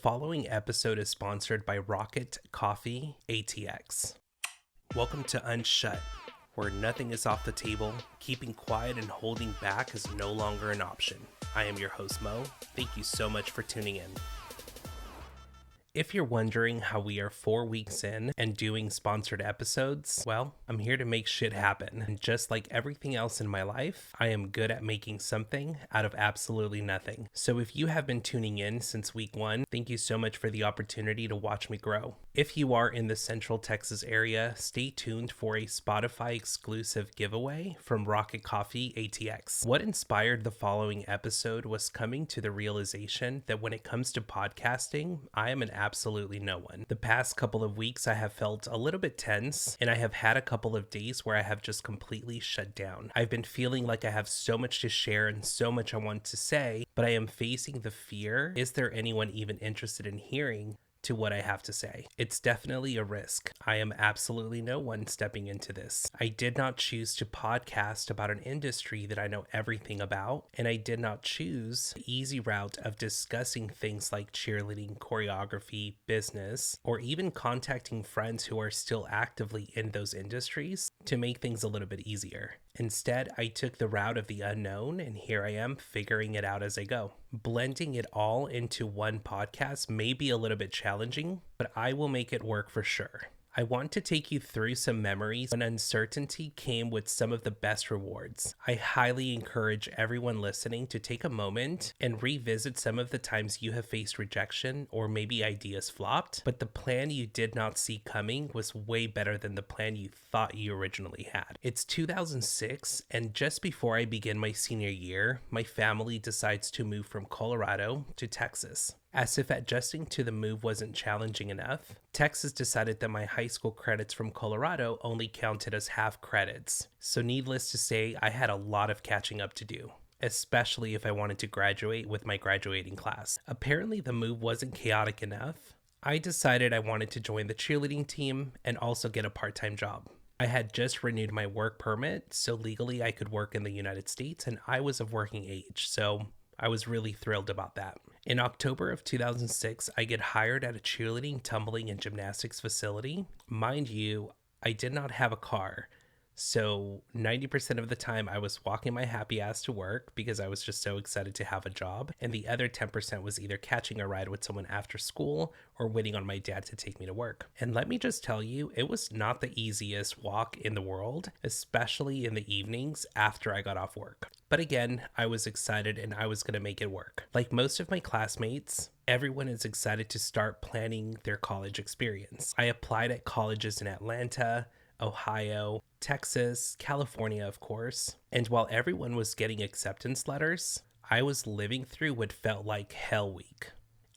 following episode is sponsored by Rocket Coffee ATX. Welcome to Unshut, where nothing is off the table, keeping quiet and holding back is no longer an option. I am your host, Mo. Thank you so much for tuning in. If you're wondering how we are 4 weeks in and doing sponsored episodes, well, I'm here to make shit happen. And just like everything else in my life, I am good at making something out of absolutely nothing. So if you have been tuning in since week 1, thank you so much for the opportunity to watch me grow. If you are in the Central Texas area, stay tuned for a Spotify exclusive giveaway from Rocket Coffee ATX. What inspired the following episode was coming to the realization that when it comes to podcasting, I am an absolutely no one. The past couple of weeks I have felt a little bit tense, and I have had a couple of days where I have just completely shut down. I've been feeling like I have so much to share and so much I want to say, but I am facing the fear, is there anyone even interested in hearing to what I have to say? It's definitely a risk. I am absolutely no one stepping into this. I did not choose to podcast about an industry that I know everything about, and I did not choose the easy route of discussing things like cheerleading, choreography, business, or even contacting friends who are still actively in those industries to make things a little bit easier. Instead, I took the route of the unknown, and here I am figuring it out as I go. Blending it all into one podcast may be a little bit challenging, but I will make it work for sure. I want to take you through some memories when uncertainty came with some of the best rewards. I highly encourage everyone listening to take a moment and revisit some of the times you have faced rejection or maybe ideas flopped, but the plan you did not see coming was way better than the plan you thought you originally had. It's 2006, and just before I begin my senior year, my family decides to move from Colorado to Texas. As if adjusting to the move wasn't challenging enough, Texas decided that my high school credits from Colorado only counted as half credits. So needless to say, I had a lot of catching up to do, especially if I wanted to graduate with my graduating class. Apparently the move wasn't chaotic enough. I decided I wanted to join the cheerleading team and also get a part-time job. I had just renewed my work permit, so legally I could work in the United States, and I was of working age, so I was really thrilled about that. In October of 2006, I get hired at a cheerleading, tumbling, and gymnastics facility. Mind you, I did not have a car, so 90% of the time I was walking my happy ass to work because I was just so excited to have a job, and the other 10% was either catching a ride with someone after school or waiting on my dad to take me to work. And let me just tell you, it was not the easiest walk in the world, especially in the evenings after I got off work. But again, I was excited and I was going to make it work. Like most of my classmates, everyone is excited to start planning their college experience. I applied at colleges in Atlanta, Ohio, Texas, California, of course. And while everyone was getting acceptance letters, I was living through what felt like hell week.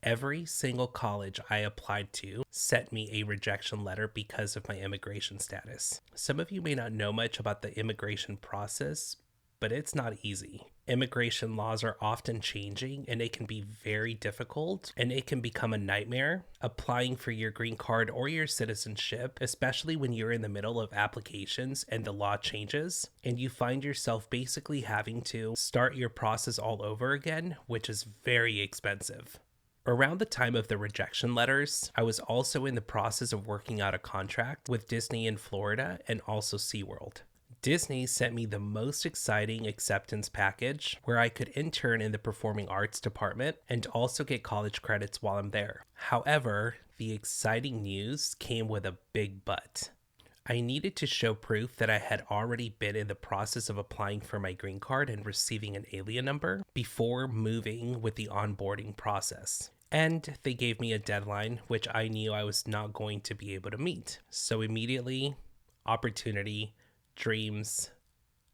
Every single college I applied to sent me a rejection letter because of my immigration status. Some of you may not know much about the immigration process, but it's not easy. Immigration laws are often changing, and it can be very difficult, and it can become a nightmare applying for your green card or your citizenship, especially when you're in the middle of applications and the law changes, and you find yourself basically having to start your process all over again, which is very expensive. Around the time of the rejection letters, I was also in the process of working out a contract with Disney in Florida and also SeaWorld. Disney sent me the most exciting acceptance package where I could intern in the performing arts department and also get college credits while I'm there. However, the exciting news came with a big but. I needed to show proof that I had already been in the process of applying for my green card and receiving an alien number before moving with the onboarding process. And they gave me a deadline, which I knew I was not going to be able to meet. So immediately, opportunity, dreams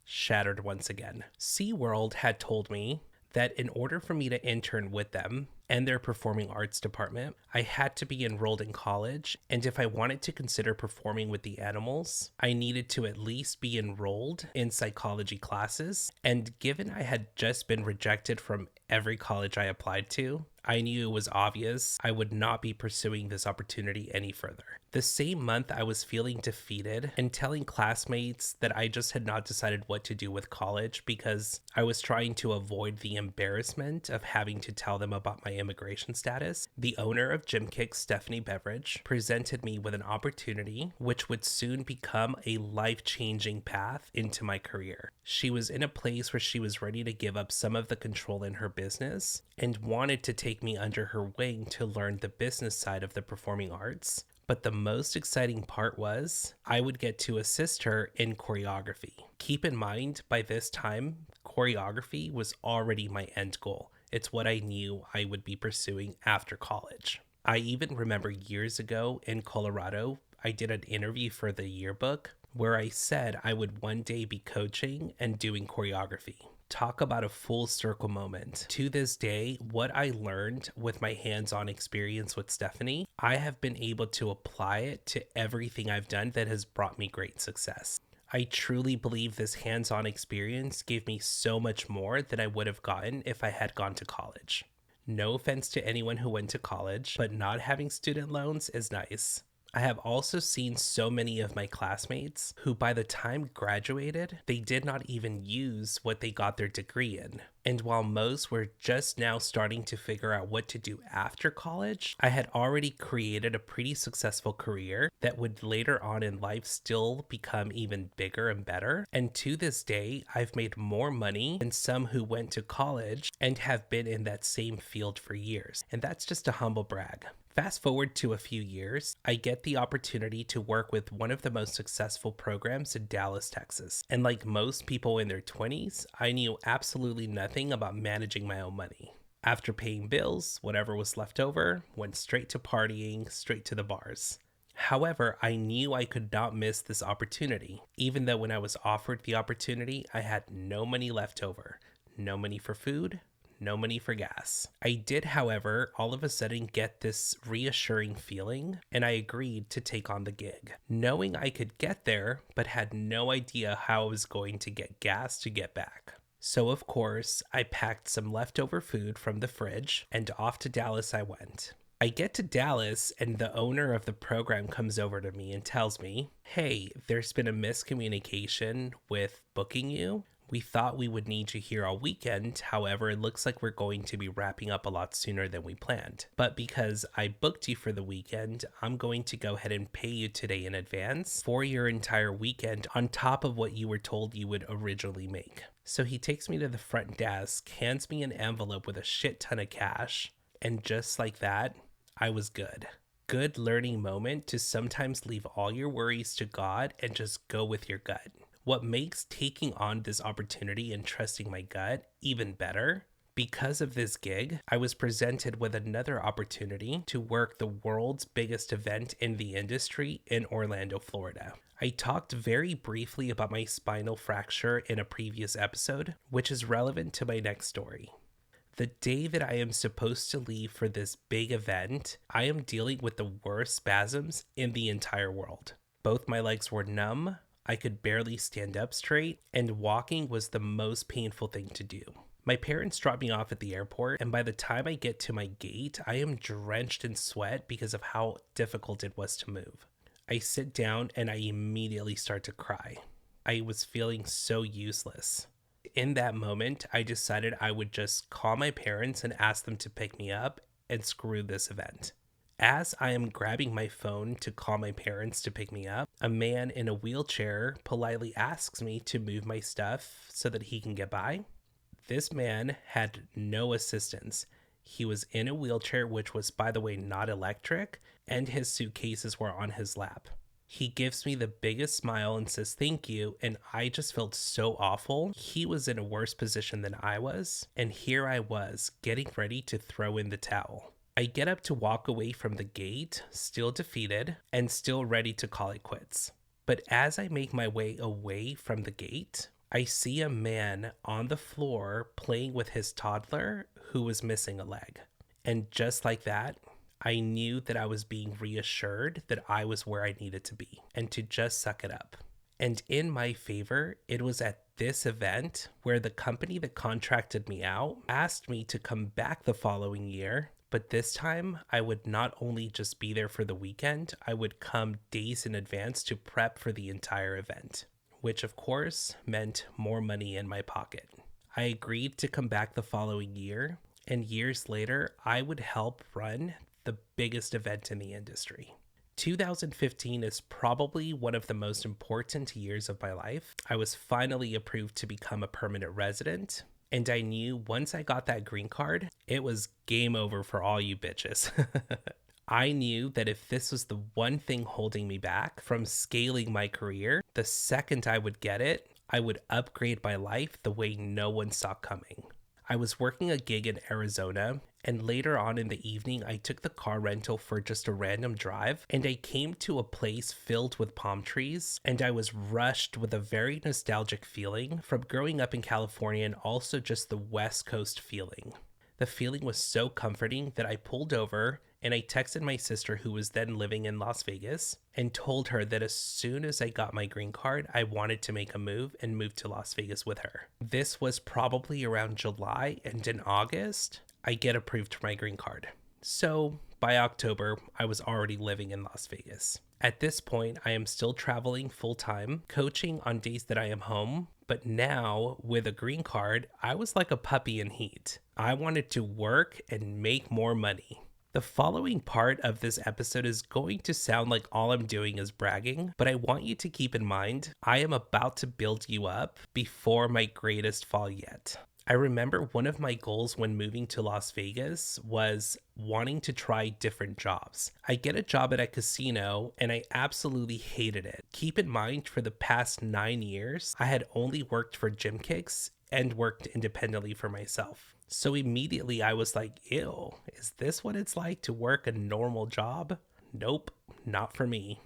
shattered once again. SeaWorld had told me that in order for me to intern with them and their performing arts department, I had to be enrolled in college, and if I wanted to consider performing with the animals, I needed to at least be enrolled in psychology classes. And given I had just been rejected from every college I applied to, I knew it was obvious I would not be pursuing this opportunity any further. The same month, I was feeling defeated and telling classmates that I just had not decided what to do with college because I was trying to avoid the embarrassment of having to tell them about my immigration status, the owner of Gym Kick's Stephanie Beveridge presented me with an opportunity which would soon become a life-changing path into my career. She was in a place where she was ready to give up some of the control in her business and wanted to take me under her wing to learn the business side of the performing arts. But the most exciting part was I would get to assist her in choreography. Keep in mind, by this time, choreography was already my end goal. It's what I knew I would be pursuing after college. I even remember years ago in Colorado, I did an interview for the yearbook where I said I would one day be coaching and doing choreography. Talk about a full circle moment. To this day, what I learned with my hands-on experience with Stephanie, I have been able to apply it to everything I've done that has brought me great success. I truly believe this hands-on experience gave me so much more than I would have gotten if I had gone to college. No offense to anyone who went to college, but not having student loans is nice. I have also seen so many of my classmates who by the time graduated, they did not even use what they got their degree in. And while most were just now starting to figure out what to do after college, I had already created a pretty successful career that would later on in life still become even bigger and better. And to this day, I've made more money than some who went to college and have been in that same field for years. And that's just a humble brag. Fast forward to a few years, I get the opportunity to work with one of the most successful programs in Dallas, Texas. And like most people in their 20s, I knew absolutely nothing about managing my own money. After paying bills, whatever was left over went straight to partying, straight to the bars. However, I knew I could not miss this opportunity, even though when I was offered the opportunity, I had no money left over. No money for food, no money for gas. I did, however, all of a sudden get this reassuring feeling, and I agreed to take on the gig, knowing I could get there, but had no idea how I was going to get gas to get back. So of course, I packed some leftover food from the fridge, and off to Dallas I went. I get to Dallas, and the owner of the program comes over to me and tells me, "Hey, there's been a miscommunication with booking you. We thought we would need you here all weekend. However, it looks like we're going to be wrapping up a lot sooner than we planned. But because I booked you for the weekend, I'm going to go ahead and pay you today in advance for your entire weekend on top of what you were told you would originally make." So he takes me to the front desk, hands me an envelope with a shit ton of cash, and just like that, I was good. Good learning moment to sometimes leave all your worries to God and just go with your gut. What makes taking on this opportunity and trusting my gut even better, because of this gig, I was presented with another opportunity to work the world's biggest event in the industry in Orlando, Florida. I talked very briefly about my spinal fracture in a previous episode, which is relevant to my next story. The day that I am supposed to leave for this big event, I am dealing with the worst spasms in the entire world. Both my legs were numb, I could barely stand up straight, and walking was the most painful thing to do. My parents dropped me off at the airport, and by the time I get to my gate, I am drenched in sweat because of how difficult it was to move. I sit down and I immediately start to cry. I was feeling so useless. In that moment, I decided I would just call my parents and ask them to pick me up and screw this event. As I am grabbing my phone to call my parents to pick me up, a man in a wheelchair politely asks me to move my stuff so that he can get by. This man had no assistance. He was in a wheelchair, which was, by the way, not electric, and his suitcases were on his lap. He gives me the biggest smile and says thank you, and I just felt so awful. He was in a worse position than I was, and here I was, getting ready to throw in the towel. I get up to walk away from the gate, still defeated, and still ready to call it quits. But as I make my way away from the gate, I see a man on the floor playing with his toddler who was missing a leg. And just like that, I knew that I was being reassured that I was where I needed to be and to just suck it up. And in my favor, it was at this event where the company that contracted me out asked me to come back the following year. But this time, I would not only just be there for the weekend, I would come days in advance to prep for the entire event, which of course meant more money in my pocket. I agreed to come back the following year, and years later, I would help run the biggest event in the industry. 2015 is probably one of the most important years of my life. I was finally approved to become a permanent resident, and I knew once I got that green card, it was game over for all you bitches. I knew that if this was the one thing holding me back from scaling my career, the second I would get it, I would upgrade my life the way no one saw coming. I was working a gig in Arizona, and later on in the evening, I took the car rental for just a random drive, and I came to a place filled with palm trees, and I was rushed with a very nostalgic feeling from growing up in California and also just the West Coast feeling. The feeling was so comforting that I pulled over and I texted my sister, who was then living in Las Vegas, and told her that as soon as I got my green card, I wanted to make a move and move to Las Vegas with her. This was probably around July, and in August, I get approved for my green card. So by October, I was already living in Las Vegas. At this point, I am still traveling full-time, coaching on days that I am home, but now with a green card, I was like a puppy in heat. I wanted to work and make more money. The following part of this episode is going to sound like all I'm doing is bragging, but I want you to keep in mind, I am about to build you up before my greatest fall yet. I remember one of my goals when moving to Las Vegas was wanting to try different jobs. I get a job at a casino and I absolutely hated it. Keep in mind, for the past 9 years, I had only worked for Gym Kicks and worked independently for myself. So immediately I was like, ew, is this what it's like to work a normal job? Nope, not for me.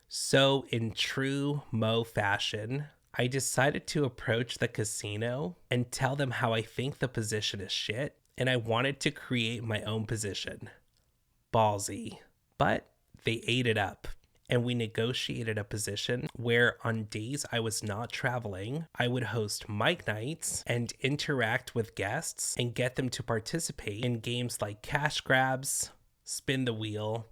So in true Mo fashion, I decided to approach the casino and tell them how I think the position is shit, and I wanted to create my own position. Ballsy. But they ate it up. And we negotiated a position where on days I was not traveling, I would host mic nights and interact with guests and get them to participate in games like Cash Grabs, Spin the Wheel,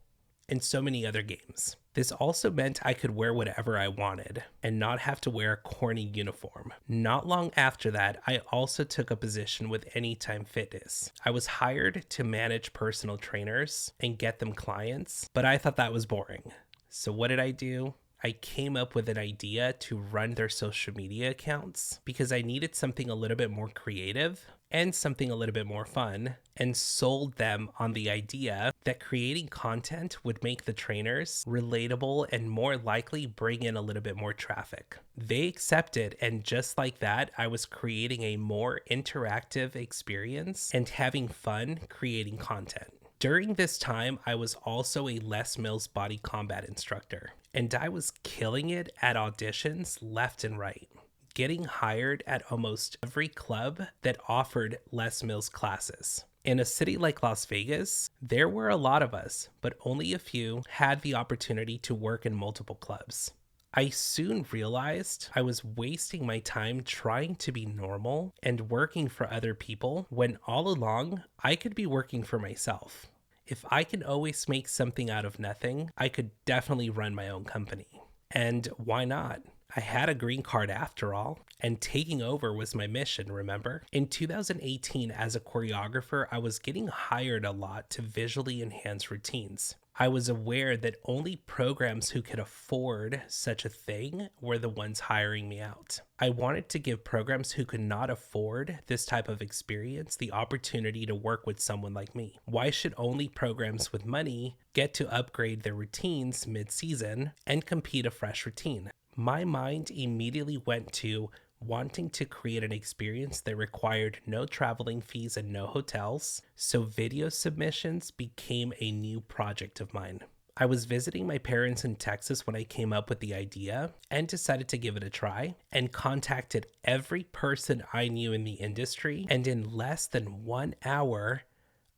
and so many other games. This also meant I could wear whatever I wanted and not have to wear a corny uniform. Not long after that, I also took a position with Anytime Fitness. I was hired to manage personal trainers and get them clients, but I thought that was boring. So what did I do? I came up with an idea to run their social media accounts because I needed something a little bit more creative and something a little bit more fun, and sold them on the idea that creating content would make the trainers relatable and more likely bring in a little bit more traffic. They accepted, and just like that, I was creating a more interactive experience and having fun creating content. During this time, I was also a Les Mills body combat instructor, and I was killing it at auditions left and right, getting hired at almost every club that offered Les Mills classes. In a city like Las Vegas, there were a lot of us, but only a few had the opportunity to work in multiple clubs. I soon realized I was wasting my time trying to be normal and working for other people when all along I could be working for myself. If I can always make something out of nothing, I could definitely run my own company. And why not? I had a green card after all, and taking over was my mission, remember? In 2018, as a choreographer, I was getting hired a lot to visually enhance routines. I was aware that only programs who could afford such a thing were the ones hiring me out. I wanted to give programs who could not afford this type of experience the opportunity to work with someone like me. Why should only programs with money get to upgrade their routines mid-season and compete a fresh routine? My mind immediately went to wanting to create an experience that required no traveling fees and no hotels, so video submissions became a new project of mine. I was visiting my parents in Texas when I came up with the idea and decided to give it a try, and contacted every person I knew in the industry, and in less than 1 hour,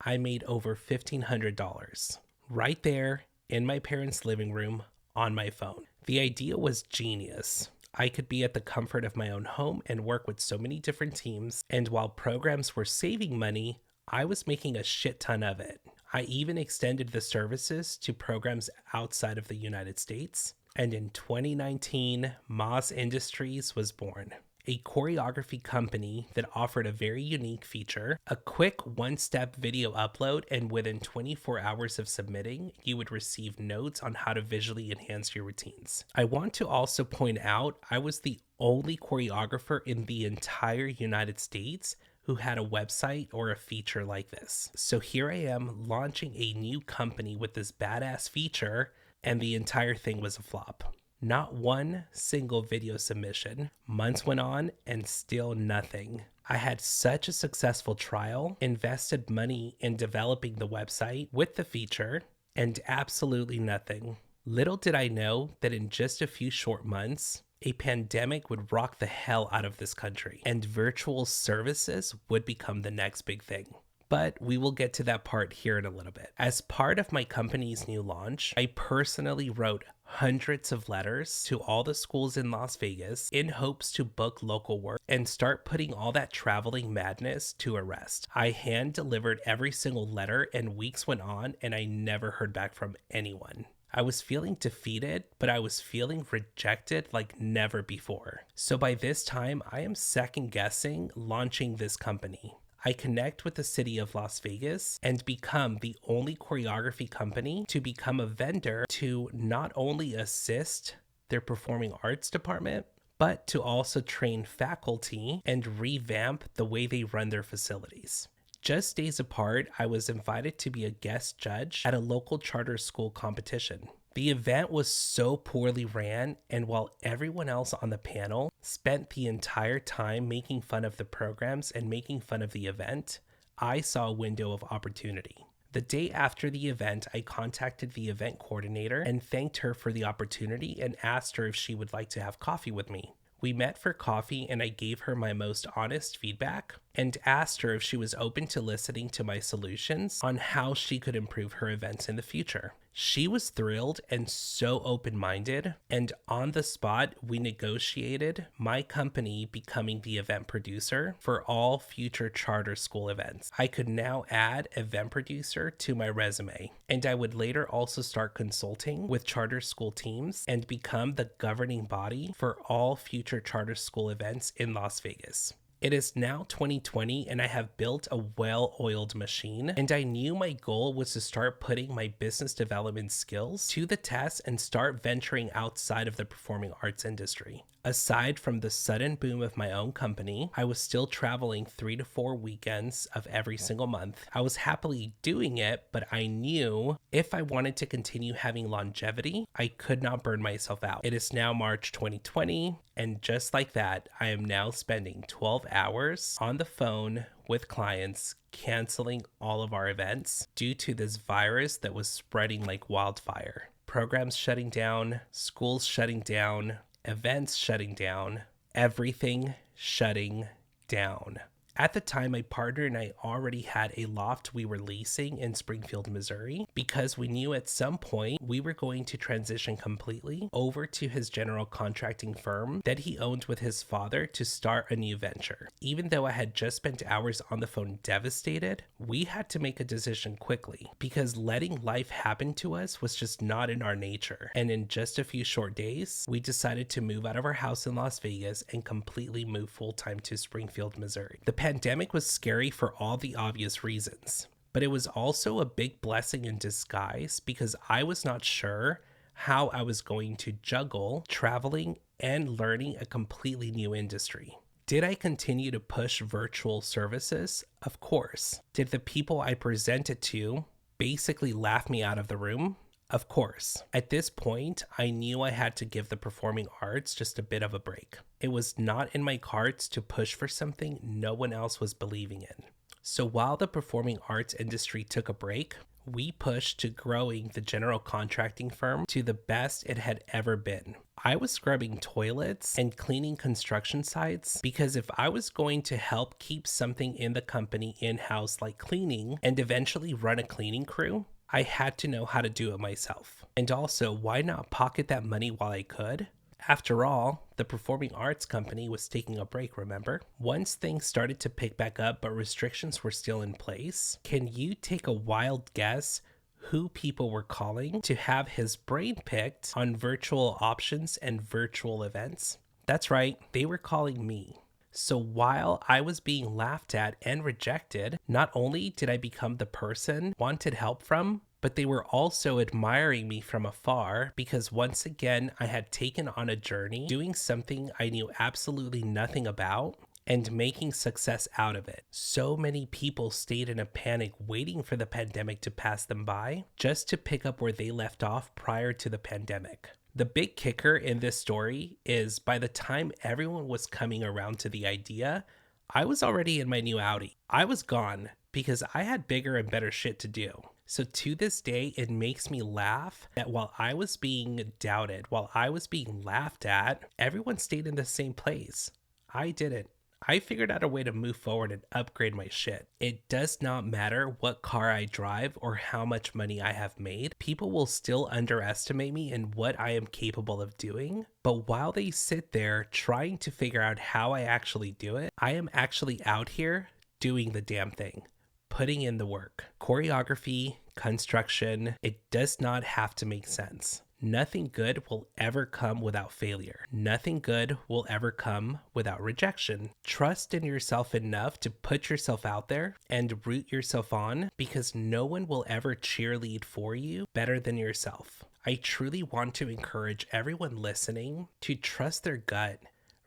I made over $1,500 right there in my parents' living room on my phone. The idea was genius. I could be at the comfort of my own home and work with so many different teams, and while programs were saving money, I was making a shit ton of it. I even extended the services to programs outside of the United States, and in 2019, Moz Industries was born. a choreography company that offered a very unique feature, a quick one-step video upload, and within 24 hours of submitting, you would receive notes on how to visually enhance your routines. I want to also point out, I was the only choreographer in the entire United States who had a website or a feature like this. So here I am launching a new company with this badass feature, and the entire thing was a flop. Not one single video submission. Months went on and still nothing. I had such a successful trial, invested money in developing the website with the feature, and absolutely nothing. Little did I know that in just a few short months, a pandemic would rock the hell out of this country, and virtual services would become the next big thing. But we will get to that part here in a little bit. As part of my company's new launch, I personally wrote hundreds of letters to all the schools in Las Vegas in hopes to book local work and start putting all that traveling madness to a rest. I hand delivered every single letter, and weeks went on and I never heard back from anyone. I was feeling defeated, but I was feeling rejected like never before. So by this time, I am second guessing launching this company. I connect with the city of Las Vegas and become the only choreography company to become a vendor to not only assist their performing arts department, but to also train faculty and revamp the way they run their facilities. Just days apart, I was invited to be a guest judge at a local charter school competition. The event was so poorly ran, and while everyone else on the panel spent the entire time making fun of the programs and making fun of the event, I saw a window of opportunity. The day after the event, I contacted the event coordinator and thanked her for the opportunity and asked her if she would like to have coffee with me. We met for coffee and I gave her my most honest feedback and asked her if she was open to listening to my solutions on how she could improve her events in the future. She was thrilled and so open-minded, and on the spot, we negotiated my company becoming the event producer for all future charter school events. I could now add event producer to my resume, and I would later also start consulting with charter school teams and become the governing body for all future charter school events in Las Vegas. It is now 2020 and I have built a well-oiled machine, and I knew my goal was to start putting my business development skills to the test and start venturing outside of the performing arts industry. Aside from the sudden boom of my own company, I was still traveling 3 to 4 weekends of every single month. I was happily doing it, but I knew if I wanted to continue having longevity, I could not burn myself out. It is now March 2020, and just like that, I am now spending 12 hours on the phone with clients, canceling all of our events due to this virus that was spreading like wildfire. Programs shutting down, schools shutting down, events shutting down, everything shutting down. At the time, my partner and I already had a loft we were leasing in Springfield, Missouri, because we knew at some point we were going to transition completely over to his general contracting firm that he owned with his father to start a new venture. Even though I had just spent hours on the phone devastated, we had to make a decision quickly because letting life happen to us was just not in our nature. And in just a few short days, we decided to move out of our house in Las Vegas and completely move full-time to Springfield, Missouri. The pandemic was scary for all the obvious reasons, but it was also a big blessing in disguise because I was not sure how I was going to juggle traveling and learning a completely new industry. Did I continue to push virtual services? Of course. Did the people I presented to basically laugh me out of the room? Of course. At this point, I knew I had to give the performing arts just a bit of a break. It was not in my cards to push for something no one else was believing in. So while the performing arts industry took a break, we pushed to growing the general contracting firm to the best it had ever been. I was scrubbing toilets and cleaning construction sites because if I was going to help keep something in the company in-house like cleaning and eventually run a cleaning crew, I had to know how to do it myself. And also, why not pocket that money while I could? After all, the performing arts company was taking a break, remember? Once things started to pick back up but restrictions were still in place, can you take a wild guess who people were calling to have his brain picked on virtual options and virtual events? That's right, they were calling me. So while I was being laughed at and rejected, not only did I become the person wanted help from, but they were also admiring me from afar because once again I had taken on a journey doing something I knew absolutely nothing about and making success out of it. So many people stayed in a panic waiting for the pandemic to pass them by just to pick up where they left off prior to the pandemic. The big kicker in this story is by the time everyone was coming around to the idea, I was already in my new Audi. I was gone because I had bigger and better shit to do. So to this day, it makes me laugh that while I was being doubted, while I was being laughed at, everyone stayed in the same place. I didn't. I figured out a way to move forward and upgrade my shit. It does not matter what car I drive or how much money I have made. People will still underestimate me and what I am capable of doing. But while they sit there trying to figure out how I actually do it, I am actually out here doing the damn thing, putting in the work. Choreography, construction, it does not have to make sense. Nothing good will ever come without failure. Nothing good will ever come without rejection. Trust in yourself enough to put yourself out there and root yourself on because no one will ever cheerlead for you better than yourself. I truly want to encourage everyone listening to trust their gut,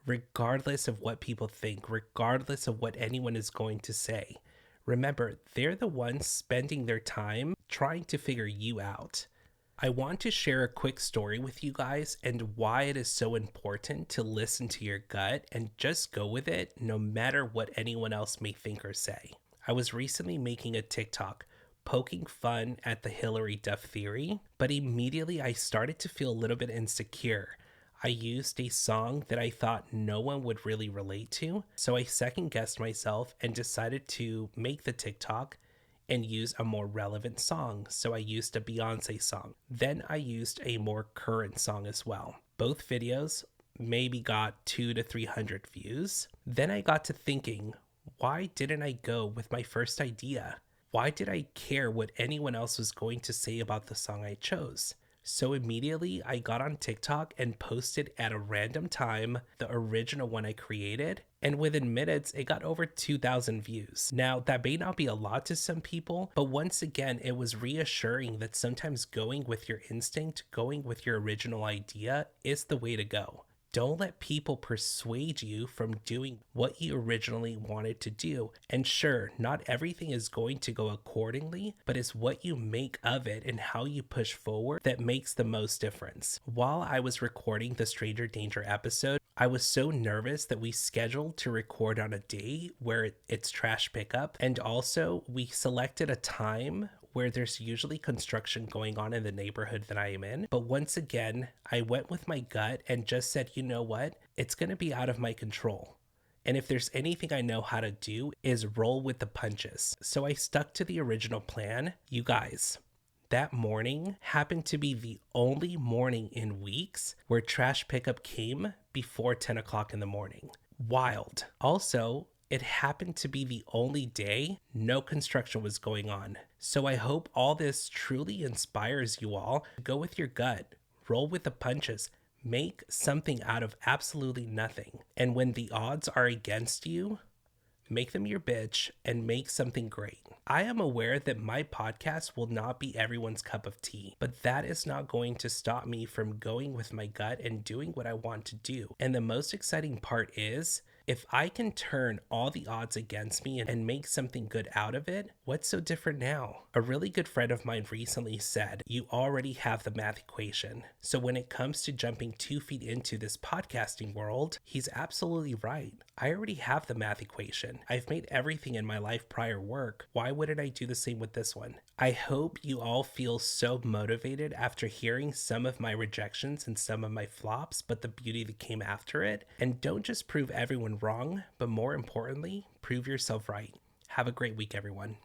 regardless of what people think, regardless of what anyone is going to say. Remember, they're the ones spending their time trying to figure you out. I want to share a quick story with you guys and why it is so important to listen to your gut and just go with it no matter what anyone else may think or say. I was recently making a TikTok poking fun at the Hillary Duff theory, but immediately I started to feel a little bit insecure. I used a song that I thought no one would really relate to, so I second guessed myself and decided to make the TikTok and use a more relevant song. So I used a Beyonce song. Then I used a more current song as well. Both videos maybe got 200 to 300 views. Then I got to thinking, why didn't I go with my first idea? Why did I care what anyone else was going to say about the song I chose? So immediately I got on TikTok and posted at a random time the original one I created, and within minutes it got over 2,000 views. Now that may not be a lot to some people, but once again it was reassuring that sometimes going with your instinct, going with your original idea is the way to go. Don't let people persuade you from doing what you originally wanted to do. And sure, not everything is going to go accordingly, but it's what you make of it and how you push forward that makes the most difference. While I was recording the Stranger Danger episode, I was so nervous that we scheduled to record on a day where it's trash pickup, and also we selected a time where there's usually construction going on in the neighborhood that I am in. But once again, I went with my gut and just said, you know what? It's gonna be out of my control. And if there's anything I know how to do is roll with the punches. So I stuck to the original plan. You guys, that morning happened to be the only morning in weeks where trash pickup came before 10 o'clock in the morning. Wild. Also, it happened to be the only day no construction was going on. So I hope all this truly inspires you all to go with your gut, roll with the punches, make something out of absolutely nothing. And when the odds are against you, make them your bitch and make something great. I am aware that my podcast will not be everyone's cup of tea, but that is not going to stop me from going with my gut and doing what I want to do. And the most exciting part is, if I can turn all the odds against me and make something good out of it, what's so different now? A really good friend of mine recently said, you already have the math equation. So when it comes to jumping 2 feet into this podcasting world, he's absolutely right. I already have the math equation. I've made everything in my life prior work. Why wouldn't I do the same with this one? I hope you all feel so motivated after hearing some of my rejections and some of my flops, but the beauty that came after it. And don't just prove everyone wrong, but more importantly, prove yourself right. Have a great week, everyone.